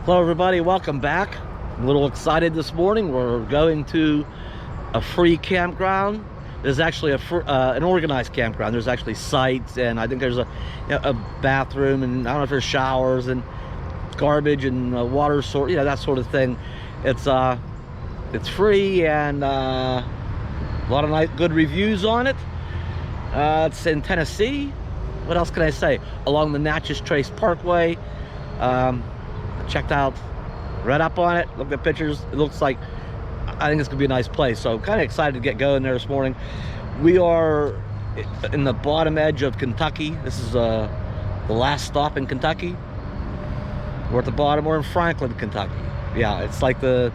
Hello everybody, welcome back. I'm a little excited this morning. We're going to a free campground. There's actually an organized campground. There's actually sites, and I think there's a bathroom, and I don't know if there's showers and garbage and water sort, that sort of thing. It's free, and a lot of nice, good reviews on it. It's in Tennessee. What else can I say? Along the Natches Parkway. Checked out, read up on it, looked at pictures. It looks like, I think it's gonna be a nice place. So kind of excited to get going there this morning. We are in the bottom edge of Kentucky. This is the last stop in Kentucky. We're at the bottom. We're in Franklin, Kentucky. Yeah, it's like the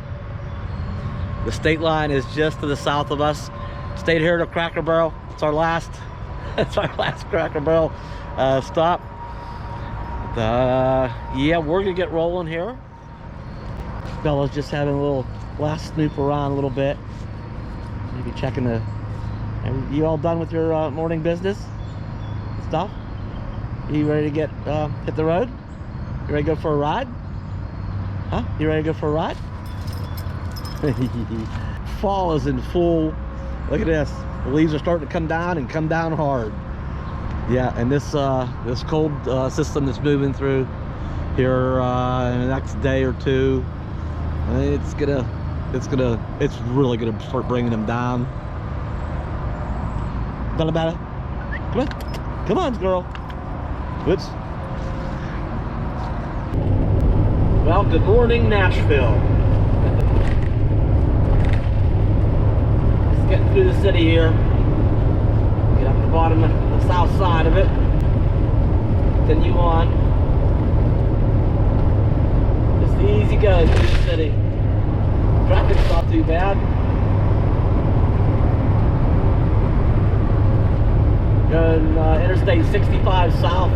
state line is just to the south of us. Stayed here at Cracker Barrel. It's our last Cracker Barrel stop. Yeah, we're gonna get rolling here. Bella's just having a little last snoop around a little bit, maybe checking the. Are you all done with your morning business stuff? You ready to get hit the road? You ready to go for a ride? Huh? You ready to go for a ride? Fall is in full. Look at this. The leaves are starting to come down, and come down hard. Yeah, and this cold system that's moving through here in the next day or two, it's really gonna start bringing them down. Done about it? Come on, girl. Whoops. Well, good morning, Nashville. Just getting through the city here. Get up to the bottom of the south side of it. Continue on. Just easy going through the city. Traffic's not too bad. Going Interstate 65 south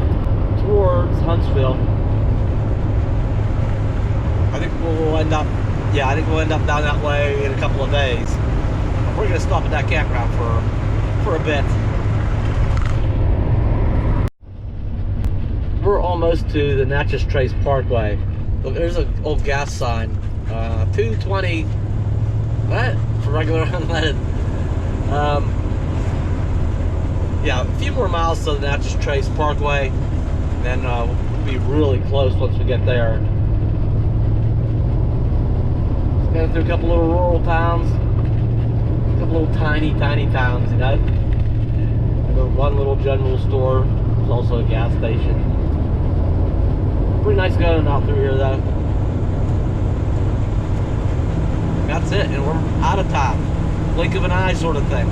towards Huntsville. I think we'll end up down that way in a couple of days. We're gonna stop at that campground for a bit. We're almost to the Natches Parkway. Look, there's an old gas sign. 220. What? For regular unleaded. Yeah, a few more miles to the Natches Parkway. Then we'll be really close once we get there. Just going through a couple little rural towns. A couple little tiny towns, you know. And one little general store. There's also a gas station. Pretty nice going out through here though. That's it, and we're out of time. Blink of an eye sort of thing.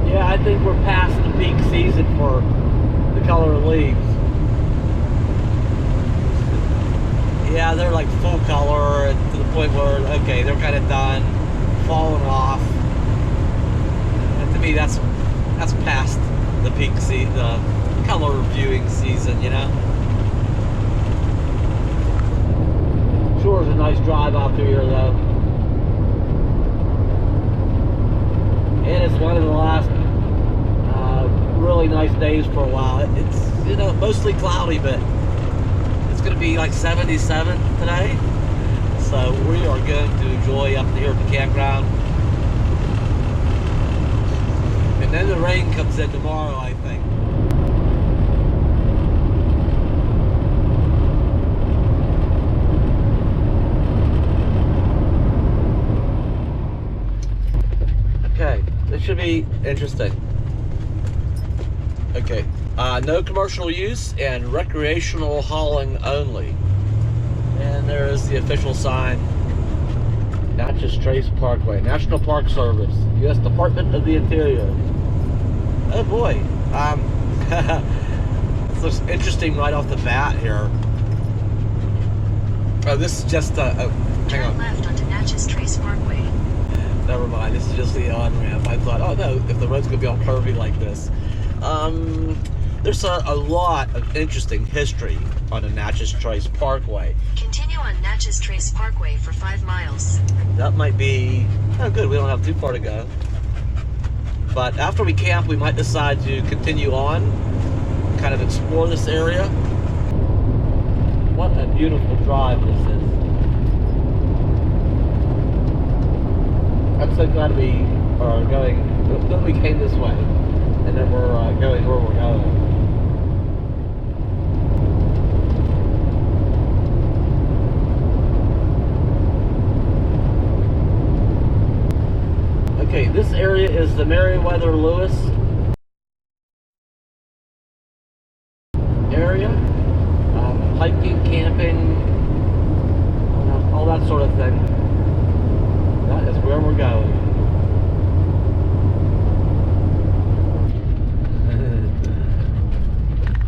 Yeah, I think we're past the peak season for the color of leaves. Yeah, they're like full color to the point where, okay, they're kind of done, falling off. And to me, that's past the peak season, the color viewing season, you know. Sure is a nice drive out through here though. And it's one of the last really nice days for a while. It's, you know, mostly cloudy, but it's going to be like 77 today. So we are going to enjoy up here at the campground. And then the rain comes in tomorrow, I think. Okay, this should be interesting. Okay, no commercial use and recreational hauling only. And there is the official sign. Natches Parkway, National Park Service, U.S. Department of the Interior. Oh boy, this looks interesting right off the bat here. Oh, this is just hang on. Turn left onto Natches Parkway. Never mind, this is just the on-ramp. I thought, oh no, if the road's gonna be all curvy like this. There's a lot of interesting history on the Natches Parkway. Continue on Natches Parkway for 5 miles. That might be, oh good, we don't have too far to go. But after we camp, we might decide to continue on, kind of explore this area. What a beautiful drive this is. I'm so glad we are going, that we came this way, and then we're going where we're going. Okay, this area is the Meriwether Lewis area. Hiking, camping, all that sort of thing. That is where we're going.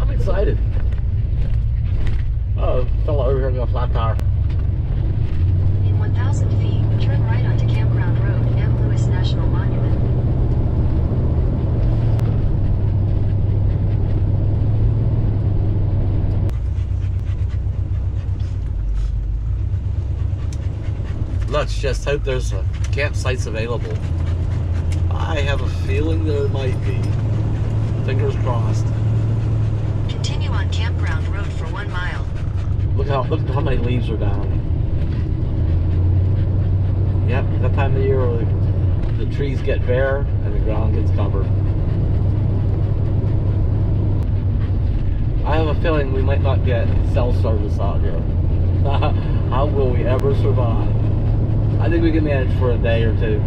I'm excited. Oh, fella over here got a flat tire. In 1,000 feet, turn right onto Campground Road, M. Lewis National Monument. Let's just hope there's campsites available. I have a feeling there might be. Fingers crossed. Continue on Campground Road for 1 mile. Look how many leaves are down. Yep, that time of year where the trees get bare and the ground gets covered. I have a feeling we might not get cell service out here. How will we ever survive? I think we can manage for a day or two.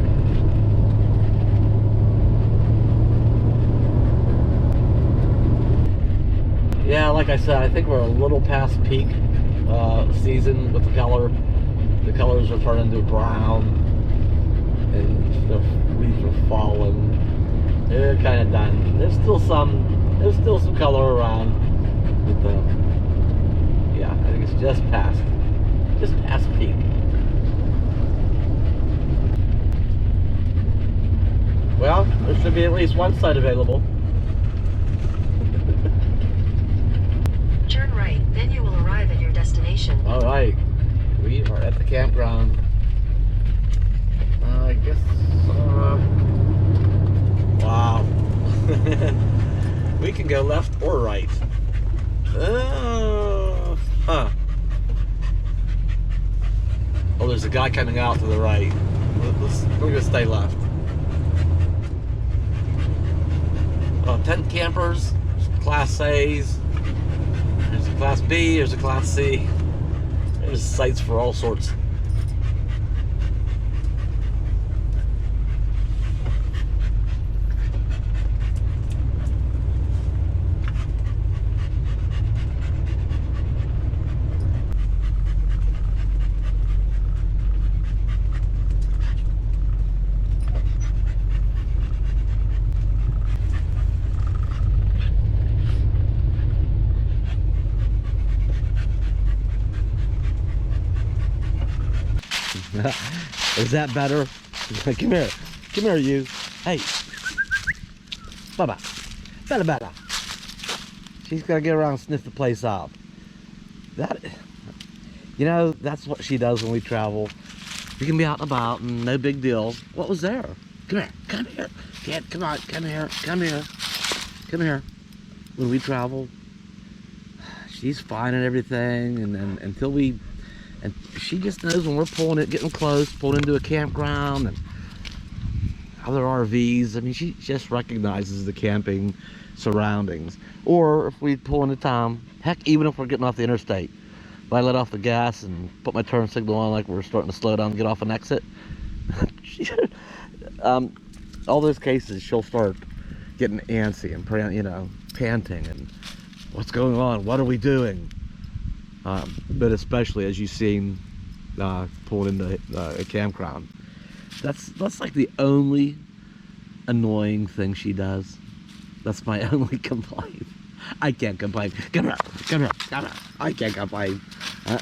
Yeah, like I said, I think we're a little past peak season with the color. The colors are turning to brown, and the leaves are falling. They're kind of done. There's still some color around. But yeah, I think it's just past peak. Well, there should be at least one site available. Turn right, then you will arrive at your destination. All right, we are at the campground. I guess. Wow. We can go left or right. Huh. Oh, there's a guy coming out to the right. We're gonna stay left. 10 campers, Class A's, there's a Class B, there's a Class C. There's sites for all sorts. Is that better? Come here, you. Hey, Baba, better. She's gonna get around and sniff the place out. That's what she does when we travel. We can be out and about, and no big deal. What was there? Come here, kid. Come on, come here. When we travel, she's fine and everything, and then and she just knows when we're getting close, pulling into a campground and other RVs. I mean, she just recognizes the camping surroundings. Or if we pull into town, heck, even if we're getting off the interstate, if I let off the gas and put my turn signal on like we're starting to slow down and get off an exit, all those cases, she'll start getting antsy and panting and what's going on? What are we doing? But especially as you've seen pulling into a campground, that's like the only annoying thing she does. That's my only complaint. I can't complain. Come here. I can't complain. I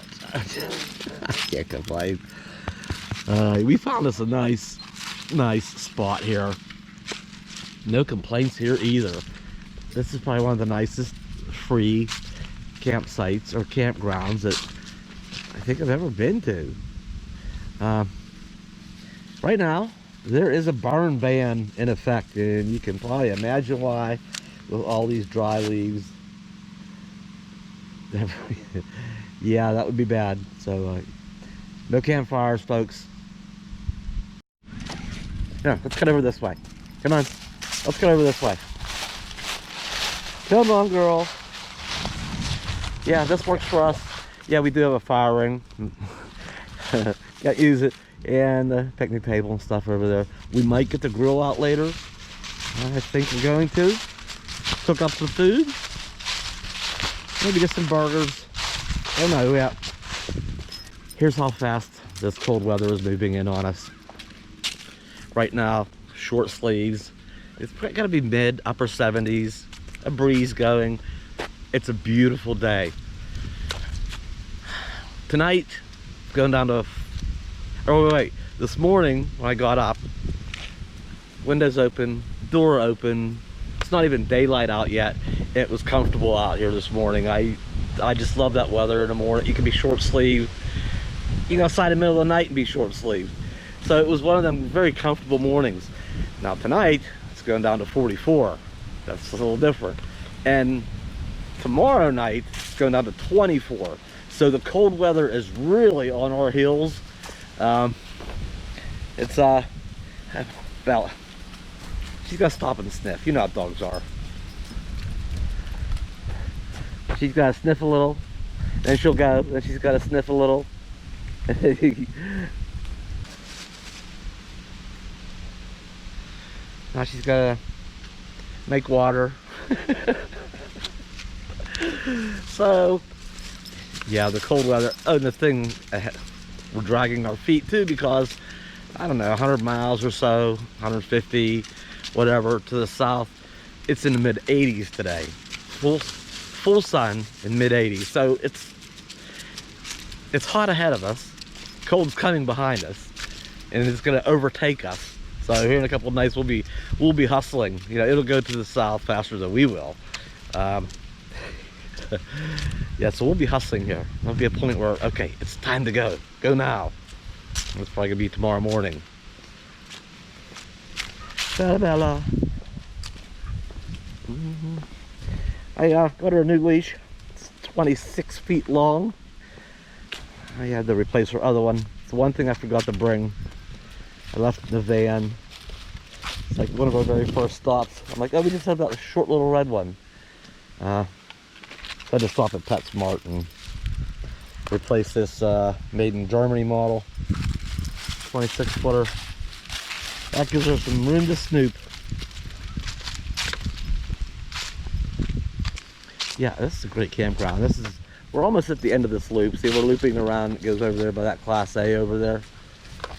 can't complain. We found us a nice spot here. No complaints here either. This is probably one of the nicest free campsites or campgrounds that I think I've ever been to. Right now there is a burn ban in effect, and you can probably imagine why, with all these dry leaves. Yeah, that would be bad. So no campfires, folks. Yeah, let's cut over this way. Come on, let's cut over this way. Come on, girl. Yeah, this works for us. Yeah, we do have a fire ring. Got to use it. And the picnic table and stuff over there. We might get the grill out later. I think we're going to. Cook up some food. Maybe get some burgers. Oh no, yeah. Here's how fast this cold weather is moving in on us. Right now, short sleeves. It's gonna be mid, upper 70s. A breeze going. It's a beautiful day. Tonight, going down to, oh wait, this morning when I got up, windows open, door open. It's not even daylight out yet. It was comfortable out here this morning. I just love that weather in the morning. You can be short sleeved. You can go outside in the middle of the night and be short sleeved. So it was one of them very comfortable mornings. Now tonight, it's going down to 44. That's a little different. And tomorrow night, it's going down to 24. So the cold weather is really on our heels. It's Bella. She's got to stop and sniff. You know how dogs are. She's got to sniff a little, then she'll go. Then she's got to sniff a little. Now she's got to make water. So, yeah, the cold weather. Oh, and the thing, we're dragging our feet too because, I don't know, 100 miles or so, 150, whatever, to the south. It's in the mid 80s today. Full sun in mid 80s. So it's hot ahead of us. Cold's coming behind us, and it's going to overtake us. So here in a couple of nights we'll be hustling. You know, it'll go to the south faster than we will. Yeah, so we'll be hustling here. There'll be a point where, okay, it's time to go. Go now. It's probably gonna be tomorrow morning. Bella. I got her a new leash. It's 26 feet long. I had to replace her other one. It's the one thing I forgot to bring. I left in the van. It's like one of our very first stops. I'm like, oh, we just have that short little red one. So I had to stop at PetSmart and replace this made in Germany model. 26 footer. That gives her some room to snoop. Yeah, this is a great campground. We're almost at the end of this loop. See, we're looping around. It goes over there by that Class A over there.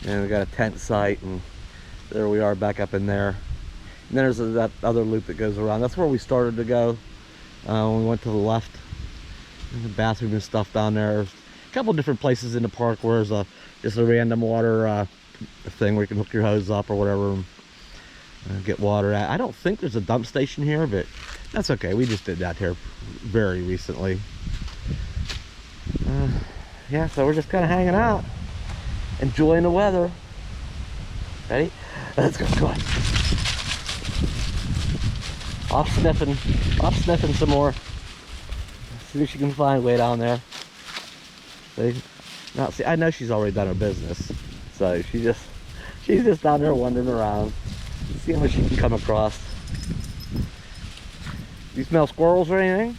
And we got a tent site, and there we are back up in there. And then there's that other loop that goes around. That's where we started to go when we went to the left. There's a bathroom and stuff down there. There's a couple different places in the park where there's just a random water thing where you can hook your hose up or whatever and get water at. I don't think there's a dump station here, but that's okay. We just did that here very recently. Yeah, so we're just kind of hanging out, enjoying the weather. Ready? Let's go. Come on. Off sniffing some more. See if she can find way down there. See? Now, see, I know she's already done her business, so she's just down there wandering around, seeing what she can come across. You smell squirrels or anything?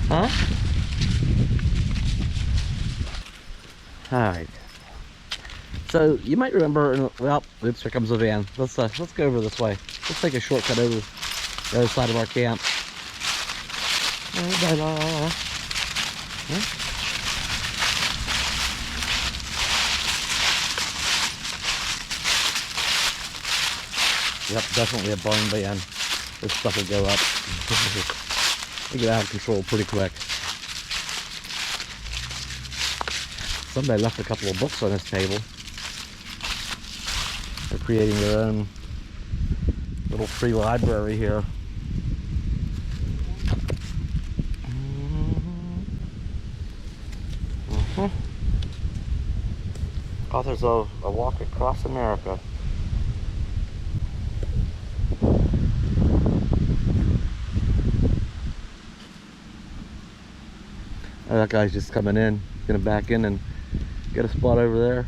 Huh? All right. So you might remember. Well, oops, here comes the van. Let's go over this way. Let's take a shortcut over the other side of our camp. Huh? Yep, definitely a barn van. This stuff will go up. It'll get out of control pretty quick. Somebody left a couple of books on this table. They're creating their own little free library here. Authors of A Walk Across America. Oh, that guy's just coming in. Gonna back in and get a spot over there.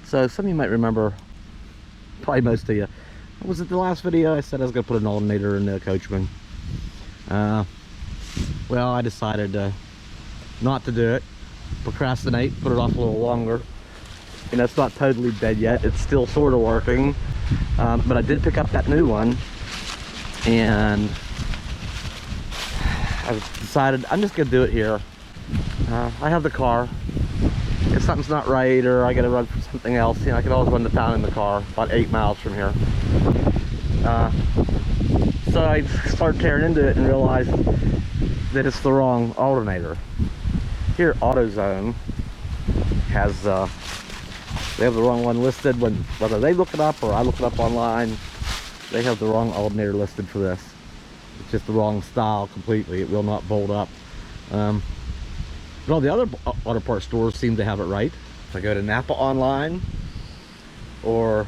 So some of you might remember, probably most of you, was it the last video I said I was gonna put an alternator in the Coachmen? Well, I decided not to do it, procrastinate, put it off a little longer. You know, it's not totally dead yet, it's still sort of working, but I did pick up that new one, and I decided I'm just gonna do it here. I have the car. If something's not right or I gotta run for something else, you know, I can always run to town in the car, about 8 miles from here. So I started tearing into it and realized that it's the wrong alternator. Here, AutoZone has, they have the wrong one listed. Whether they look it up or I look it up online, they have the wrong alternator listed for this. It's just the wrong style completely. It will not bolt up. But all the other auto parts stores seem to have it right. If I go to Napa Online, or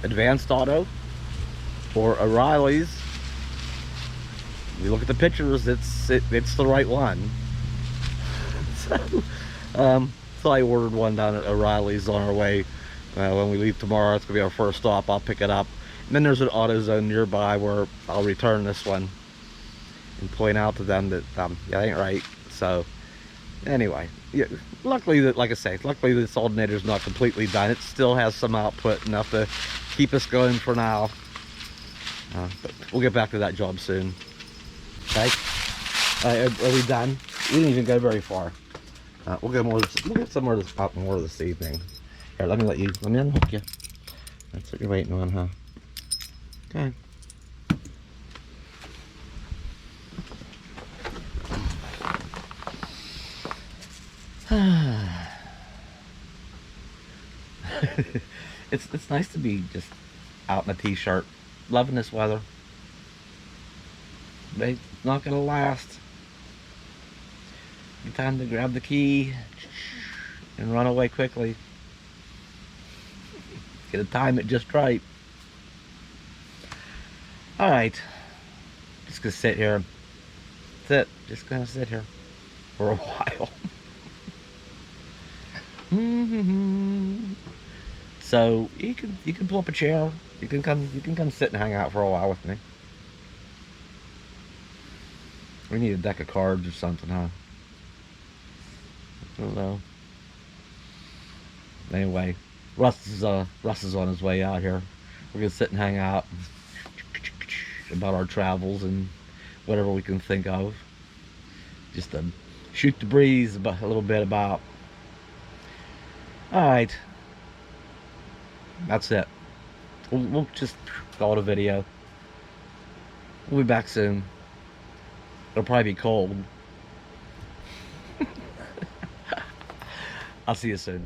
Advanced Auto, or O'Reilly's, you look at the pictures, it's the right one. So I ordered one down at O'Reilly's on our way. When we leave tomorrow, it's gonna be our first stop. I'll pick it up. And then there's an AutoZone nearby where I'll return this one and point out to them that it ain't right. So anyway, yeah, luckily that, like I say, luckily this alternator's not completely done. It still has some output, enough to keep us going for now. But we'll get back to that job soon. Okay, are we done? We didn't even go very far. We'll get somewhere out more this evening. Here, let me unhook you. That's what you're waiting on, huh? Okay. It's nice to be just out in a t-shirt, loving this weather. But it's not gonna last. It's time to grab the key and run away quickly. Get to time it just right. All right, just gonna sit here. That's it. Just gonna sit here for a while. So you can pull up a chair. You can come sit and hang out for a while with me. We need a deck of cards or something, huh? I don't know. Anyway, Russ is on his way out here. We're gonna sit and hang out about our travels and whatever we can think of. Just to shoot the breeze about a little bit about. All right, that's it. We'll just call it a video. We'll be back soon. It'll probably be cold. I'll see you soon.